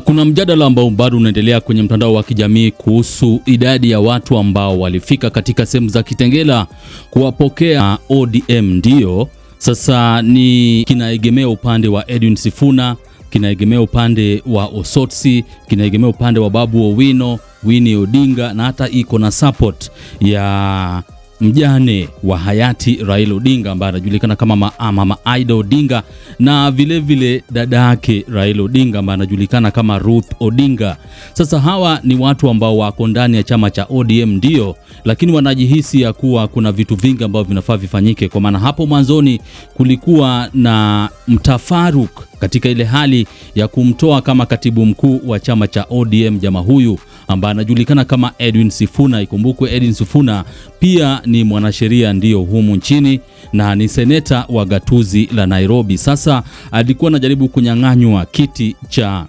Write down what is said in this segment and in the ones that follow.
Kuna mjadala ambao bado unaendelea kwenye mtandao wa kijamii kuhusu idadi ya watu ambao walifika katika sehemu za Kitengela kuwapokea ODM. Ndio sasa ni kinaegemea upande wa Edwin Sifuna, kinaegemea upande wa Osotsi, kinaegemea upande wa Babu Owino, Winnie Odinga, na hata iko na support ya mjane wa hayati Raila Odinga ambaye anajulikana kama Mama Aida Odinga, na vile dada yake Raila Odinga ambaye anajulikana kama Ruth Odinga. Sasa hawa ni watu ambao wako ndani ya chama cha ODM ndio, lakini wanajihisi ya kuwa kuna vitu vingi ambavyo vinafaa vifanyike, kwa maana hapo mwanzoni kulikuwa na mtafaruk katika ile hali ya kumtoa kama katibu mkuu wa chama cha ODM jamaa huyu ambaye anajulikana kama Edwin Sifuna. Ikumbukwe Edwin Sifuna pia ni mwanasheria ndio humu nchini na ni seneta wa gatuzi la Nairobi. Sasa alikuwa anajaribu kunyang'anywa kiti cha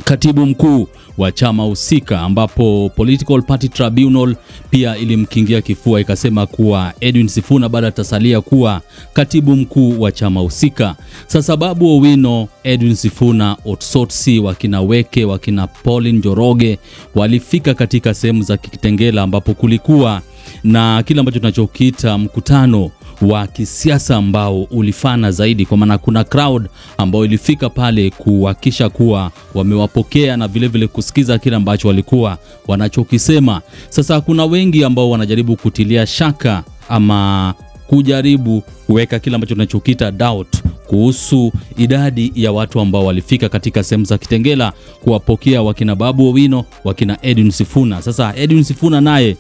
katibu mkuu wa chama husika, ambapo Political Party Tribunal pia ilimkingia kifua ikasema kuwa Edwin Sifuna bado atasalia kuwa katibu mkuu wa chama husika. Sasa Babu Owino, Edwin Sifuna, Osotsi, wakina Weke, wakina Pauline Njoroge walifika katika sehemu za Kitengela ambapo kulikuwa na kile ambacho tunachokiita mkutano wa kisiasa ambao ulifana zaidi, kwa maana kuna crowd ambao ilifika pale kuhakikisha kuwa wamewapokea na vile kusikiza kile ambacho walikuwa wanachokisema. Sasa kuna wengi ambao wanajaribu kutilia shaka ama kujaribu kuweka kile ambacho tunachokiita doubt kuhusu idadi ya watu ambao walifika katika sehemu za Kitengela kuwapokea wakina Babu Owino, wakina Edwin Sifuna. Sasa Edwin Sifuna naye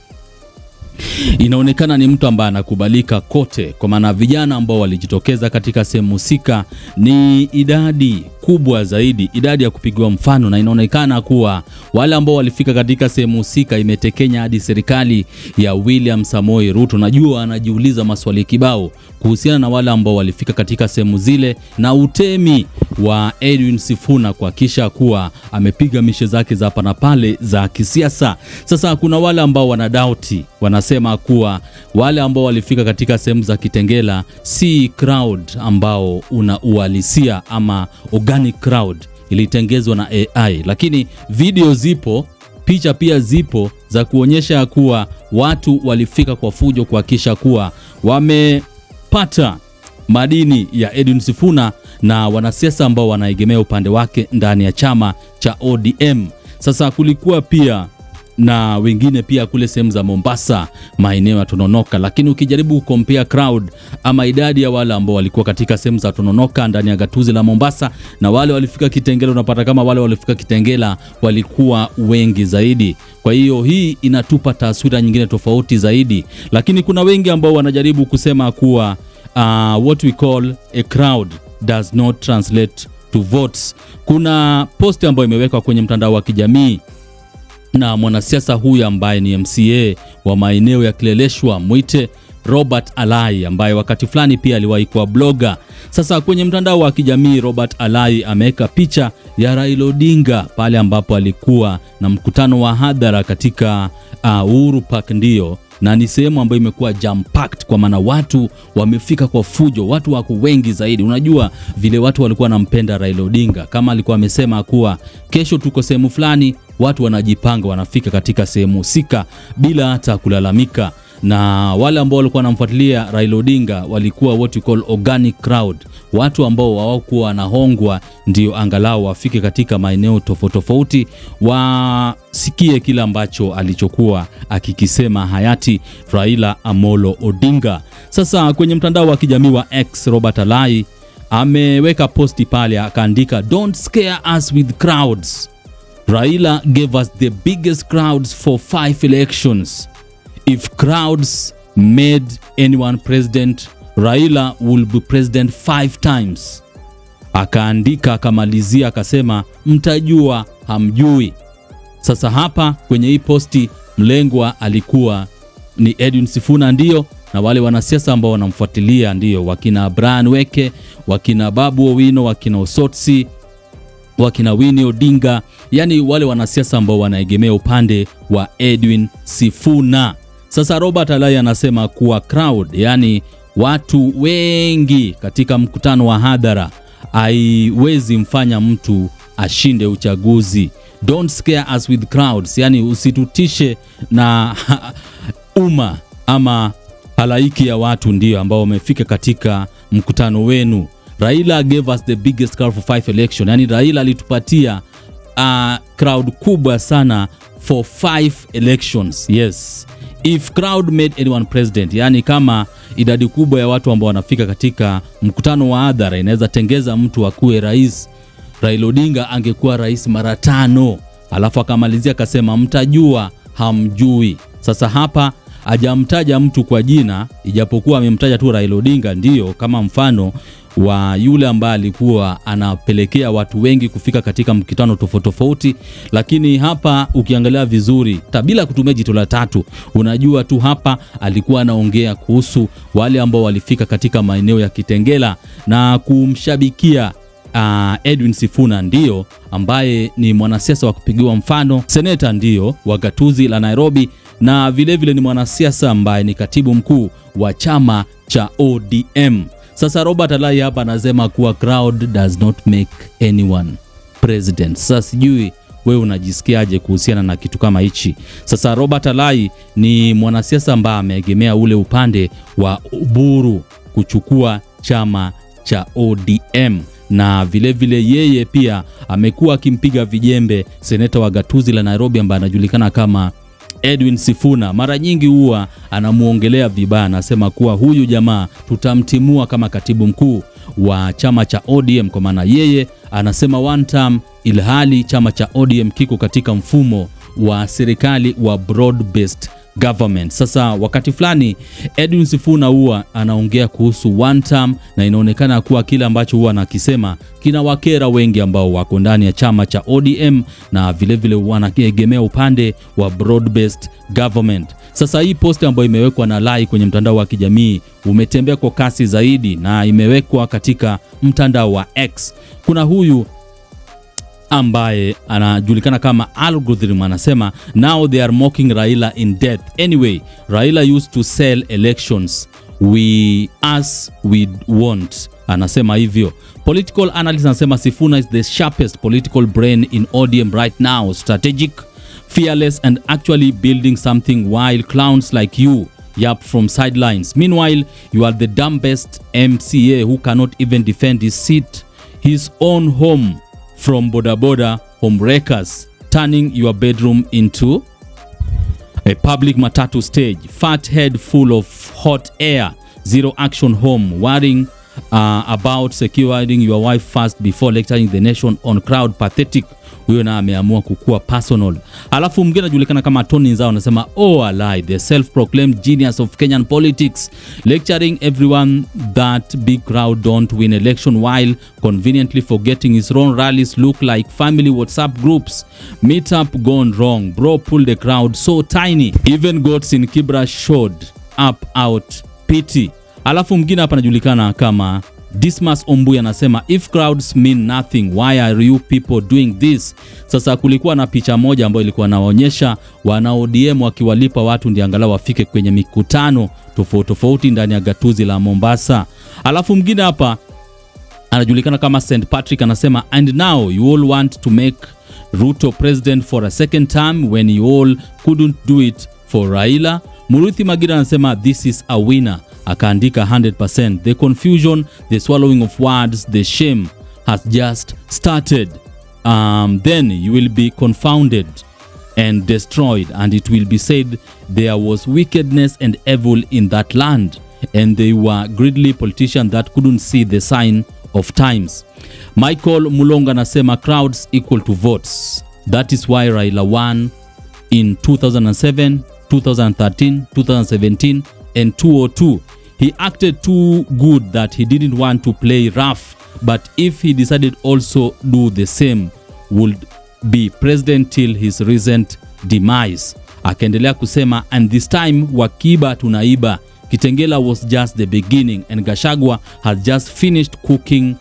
inaonekana ni mtu ambaye anakubalika kote, kwa maana vijana ambao walijitokeza katika sehemu husika ni idadi kubwa zaidi, idadi ya kupigiwa mfano, na inaonekana kuwa wale ambao walifika katika sehemu husika imetekenya hadi serikali ya William Samoei Ruto. Najua anajiuliza maswali kibao kuhusiana na wale ambao walifika katika sehemu zile na utemi wa Edwin Sifuna kuhakikisha kuwa amepiga mishe zake za hapa na pale za kisiasa. Sasa kuna wale ambao wanadauti, wanasema kuwa wale ambao walifika katika sehemu za Kitengela si crowd ambao una uhalisia ama organic crowd, ilitengezwa na AI, lakini video zipo, picha pia zipo za kuonyesha kuwa watu walifika kwa fujo kuhakikisha kuwa wamepata madini ya Edwin Sifuna na wanasiasa ambao wanaegemea upande wake ndani ya chama cha ODM. Sasa kulikuwa pia na wengine pia kule sehemu za Mombasa, maeneo ya Tononoka, lakini ukijaribu compare crowd ama idadi ya wale ambao walikuwa katika sehemu za Tononoka ndani ya gatuzi la Mombasa na wale walifika Kitengela, unapata kama wale walifika Kitengela walikuwa wengi zaidi. Kwa hiyo hii inatupa taswira nyingine tofauti zaidi, lakini kuna wengi ambao wanajaribu kusema kuwa what we call a crowd does not translate to votes. Kuna post ambayo imewekwa kwenye mtandao wa kijamii na mwanasiasa huyu ambaye ni MCA wa maeneo ya Kileleshwa, mwite Robert Alai, ambaye wakati fulani pia aliwahi kuwa blogger. Sasa kwenye mtandao wa kijamii Robert Alai ameweka picha ya Raila Odinga pale ambapo alikuwa na mkutano wa hadhara katika Uhuru Park ndio, na ni sehemu ambayo imekuwa jam packed, kwa maana watu wamefika kwa fujo, watu wako wengi zaidi. Unajua vile watu walikuwa wanampenda Raila Odinga, kama alikuwa amesema kuwa kesho tuko sehemu fulani, watu wanajipanga wanafika katika sehemu husika bila hata kulalamika. Na wale ambao walikuwa wanamfuatilia Raila Odinga walikuwa what you call organic crowd, watu ambao hawakuwa wanahongwa ndio angalau wafike katika maeneo tofauti wasikie kila ambacho alichokuwa akikisema hayati Raila Amolo Odinga. Sasa kwenye mtandao wa kijamii wa X, Robert Alai ameweka posti pale akaandika, don't scare us with crowds. Raila gave us the biggest crowds for 5 elections. If crowds made anyone president, Raila will be president 5 times. Akaandika akamalizia akasema, mtajua hamjui. Sasa hapa kwenye hii posti mlengwa alikuwa ni Edwin Sifuna ndio, na wale wanasiasa ambao wanamfuatilia ndio wakina Brian Weke, wakina Babu Owino, wakina Osotsi, wakina Winnie Odinga, yani wale wanasiasa ambao wanaegemea upande wa Edwin Sifuna. Sasa Robert Alai anasema kuwa crowd, yani watu wengi katika mkutano wa hadhara haiwezi mfanya mtu ashinde uchaguzi. Don't scare us with crowds, yani usitutishe na umma ama halaiki ya watu ndio ambao wamefika katika mkutano wenu. Raila gave us the biggest crowd for 5 election. Yani Raila alitupatia crowd kubwa sana for 5 elections. Yes. If crowd made anyone president, yani kama idadi kubwa ya watu ambao wanafika katika mkutano wa hadhara inaweza tengeza mtu akuwe rais, Raila Odinga angekuwa rais mara 5. Alafu akamalizia akasema mtajua hamjui. Sasa hapa hajamtaja mtu kwa jina, ijapokuwa amemtaja tu Raila Odinga ndio kama mfano wa yule ambaye alikuwa anapelekea watu wengi kufika katika mkutano tofauti, lakini hapa ukiangalia vizuri bila kutumia jicho la tatu unajua tu hapa alikuwa anaongea kuhusu wale ambao walifika katika maeneo ya Kitengela na kumshabikia Edwin Sifuna ndio ambaye ni mwanasiasa wa kupigiwa mfano, seneta ndio wa gatuzi la Nairobi, na vile ni mwanasiasa ambaye ni katibu mkuu wa chama cha ODM. Sasa Robert Alai hapa anasema kuwa crowd does not make anyone president. Sasa sijui wewe unajisikiaje kuhusiana na kitu kama hichi? Sasa Robert Alai ni mwanasiasa ambaye ameegemea ule upande wa Uburu kuchukua chama cha ODM, na vile yeye pia amekuwa akimpiga vijembe seneta wa gatuzi la Nairobi ambaye anajulikana kama Edwin Sifuna. Mara nyingi huwa anamuongelea vibaya, anasema kuwa huyu jamaa tutamtimua kama katibu mkuu wa chama cha ODM, kwa maana yeye anasema one term, ilhali chama cha ODM kiko katika mfumo wa serikali wa broad based government. Sasa wakati fulani Edwin Sifuna huwa anaongea kuhusu one term, na inaonekana kuwa kile ambacho huwa anakisema kina wakera wengi ambao wako ndani ya chama cha ODM, na vile wanaegemea upande wa broad based government. Sasa hii post ambayo imewekwa na Lai kwenye mtandao wa kijamii umetembea kwa kasi zaidi na imewekwa katika mtandao wa X. Kuna huyu ambaye anajulikana kama Algorithm anasema now they are mocking Raila in death. Anyway, Raila used to sell elections. We want. Anasema hivyo. Political analyst anasema Sifuna is the sharpest political brain in ODM right now. Strategic, fearless and actually building something while clowns like you yap from sidelines. Meanwhile, you are the dumbest MCA who cannot even defend his seat, his own home, from boda homewreckers, turning your bedroom into a public matatu stage. Fat head full of hot air, zero action home, worrying about securing your wife first before lecturing the nation on crowd. Pathetic. Huyo na ameamua kukua personal. Alafu mwingine anajulikana kama Tony Nzao anasema Alai, the self-proclaimed genius of Kenyan politics, lecturing everyone that big crowd don't win election while conveniently forgetting his own rallies look like family WhatsApp groups. Meetup gone wrong. Bro pulled the crowd so tiny. Even goats in Kibra showed up out pity. Alafu mwingine hapa anajulikana kama Dismas Ombuya anasema if crowds mean nothing, why are you people doing this? Sasa kulikuwa na picha moja ambayo ilikuwa inaonyesha wana ODM wakiwalipa watu ndio angalau wafike kwenye mikutano tofauti ndani ya gatuzi la Mombasa. Alafu mwingine hapa anajulikana kama St. Patrick anasema and now you all want to make Ruto president for a second term when you all couldn't do it for Raila. Muruthi Magira anasema this is a winner. Akaandika 100%. The confusion, the swallowing of words, the shame has just started. Then you will be confounded and destroyed, and it will be said there was wickedness and evil in that land, and they were greedy politicians that couldn't see the sign of times. Michael Mulonga anasema crowds equal to votes. That is why Raila won in 2007, 2013, 2017 and 2002. He acted too good that he didn't want to play rough, but if he decided also do the same, would be president till his recent demise. Akaendelea kusema and this time wakiba tunaiba. Kitengela was just the beginning and Gachagua had just finished cooking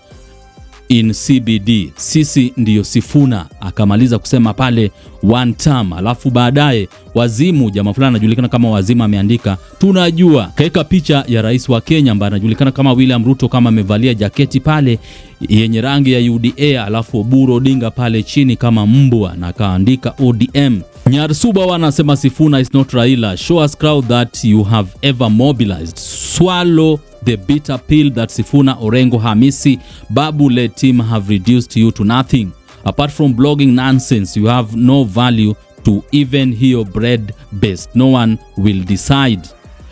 in CBD, sisi ndiyo Sifuna. Akamaliza kusema pale one term, alafu baadaye wazimu, jamaa fulani anajulikana kama wazimu, ameandika tunajua. Kaeka picha ya rais wa Kenya ambaye anajulikana kama William Ruto kama amevalia jaketi pale yenye rangi ya UDA, alafu Oburu Odinga pale chini kama mbwa na kaandika ODM. Nyarsuba wanasema Sifuna is not Raila. Show us crowd that you have ever mobilized. Swallow the bitter pill that Sifuna, Orengo, Hamisi, Babu-led team have reduced you to nothing. Apart from blogging nonsense, you have no value to even hear bread based. No one will decide.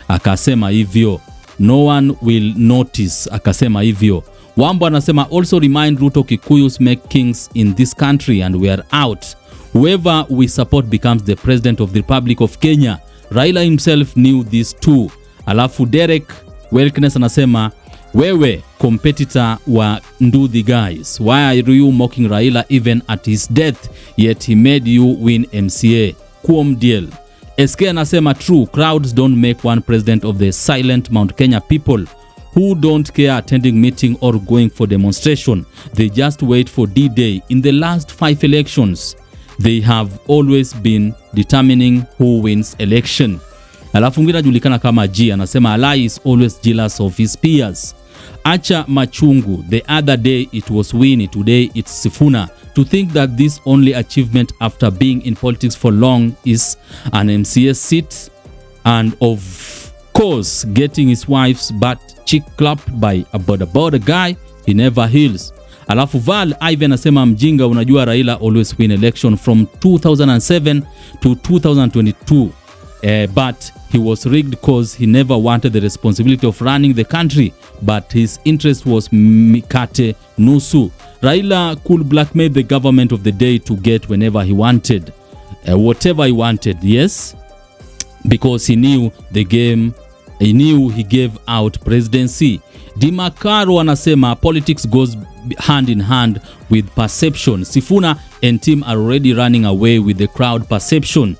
Akasema hivyo. No one will notice. Akasema hivyo. Wambo anasema also remind Ruto Kikuyus make kings in this country and we are out. Whoever we support becomes the president of the Republic of Kenya. Raila himself knew this too. Alafu Derek Welkness anasema wewe competitor wa Nduthi guys, why are you mocking Raila even at his death yet he made you win MCA? Kuomdiel. SK anasema true, crowds don't make one president of the silent Mount Kenya people who don't care attending meeting or going for demonstration. They just wait for D-Day. In the last 5 elections, they have always been determining who wins election. Alafu mwingine anajulikana kama G anasema Ali is always jealous of his peers. Acha machungu, the other day it was Winnie, today it's Sifuna. To think that this only achievement after being in politics for long is an MCA seat and of course getting his wife's butt cheek clapped by a boda guy, he never heals. Alafu Val Ivan anasema mjinga, unajua Raila always win election from 2007 to 2022. But he was rigged cause he never wanted the responsibility of running the country, but his interest was mikate nusu. Raila could blackmail the government of the day to get whenever he wanted, whatever he wanted, yes, because he knew the game. He knew he gave out presidency. Dimakaro anasema politics goes hand in hand with perception. Sifuna and team are already running away with the crowd perception.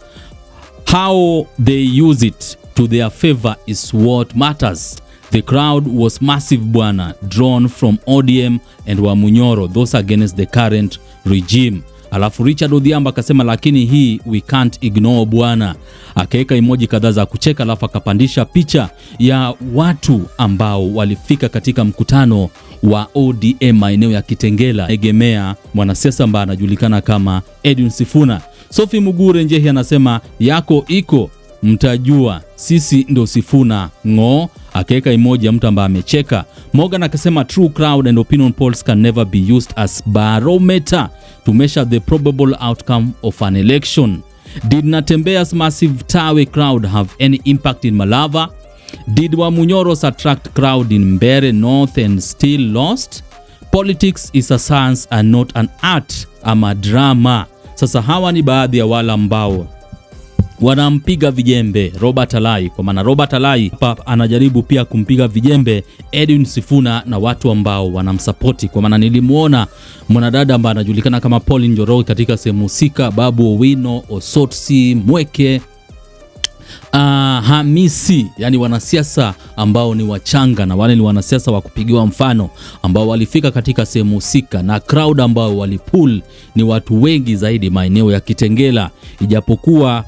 How they use it to their favor is what matters. The crowd was massive bwana, drawn from ODM and Wamunyoro, those against the current regime. Alafu Richard Odhiambo akasema lakini hii we can't ignore bwana. Akaweka emoji kadhaa za kucheka, alafu akapandisha picha ya watu ambao walifika katika mkutano wa ODM maeneo ya Kitengela, egemea mwanasiasa ambaye anajulikana kama Edwin Sifuna. Sophie Mugure Njehi anasema yako iko mtajua sisi ndo Sifuna ngo. Akaweka emoji ya mtu ambaye amecheka. Morgan akasema true crowd and opinion polls can never be used as barometer to measure the probable outcome of an election. Did Natembea's massive Tawe crowd have any impact in Malava? Did Wamunyoro's attract crowd in Mbeere North and still lost? Politics is a science and not an art ama drama. Sasa hawa ni baadhi ya wale ambao wanampiga vijembe Robert Alai, kwa maana Robert Alai hapa anajaribu pia kumpiga vijembe Edwin Sifuna na watu ambao wanamsupporti, kwa maana nilimuona mwanadada ambaye anajulikana kama Pauline Njoroge katika sehemu husika, Babu Owino, Osotsi, Mweke, Hamisi, yani wanasiasa ambao ni wachanga na wale ni wanasiasa wa kupigiwa mfano ambao walifika katika sehemu husika, na crowd ambao walipull ni watu wengi zaidi maeneo ya Kitengela, ijapokuwa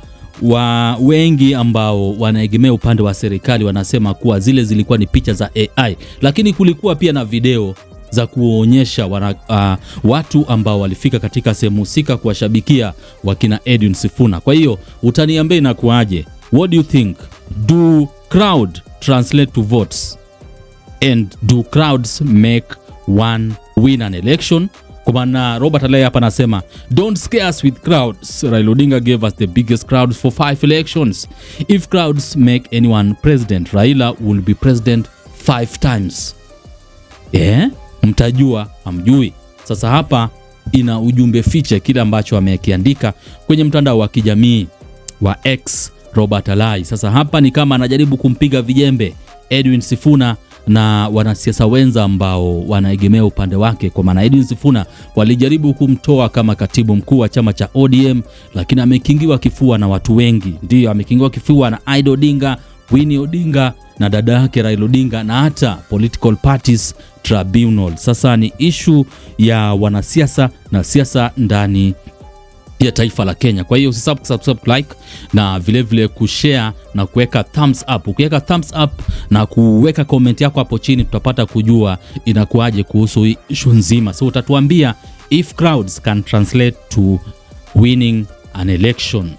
wengi ambao wanaegemea upande wa serikali wanasema kuwa zile zilikuwa ni picha za AI, lakini kulikuwa pia na video za kuonyesha watu ambao walifika katika sehemu husika kuwashabikia wakina Edwin Sifuna. Kwa hiyo utaniambia inakuaje? What do you think? Do crowd translate to votes? And do crowds make one win an election? Kwa maana Robert Alai hapa anasema don't scare us with crowds. Raila Odinga gave us the biggest crowds for 5 elections. If crowds make anyone president, Raila will be president 5 times. Mtajua amjui. Sasa hapa ina ujumbe fiche kile ambacho amekiandika kwenye mtandao wa kijamii wa X Robert Alai. Sasa hapa ni kama anajaribu kumpiga vijembe Edwin Sifuna na wanasiasa wenza ambao wanaegemea upande wake, kwa maana Edwin Sifuna walijaribu kumtoa kama katibu mkuu wa chama cha ODM, lakini amekingiwa kifua na watu wengi. Ndio amekingiwa kifua na Aida Odinga, Winnie Odinga na dada yake Raila Odinga, na hata political parties Tribunal. Sasa ni issue ya wanasiasa na siasa ndani ya taifa la Kenya. Kwa hiyo usisahau kusubscribe, like na vile kushare na kuweka thumbs up. Ukiweka thumbs up na kuweka comment yako hapo chini, tutapata kujua inakuaje kuhusu issue nzima. So utatuambia if crowds can translate to winning an election.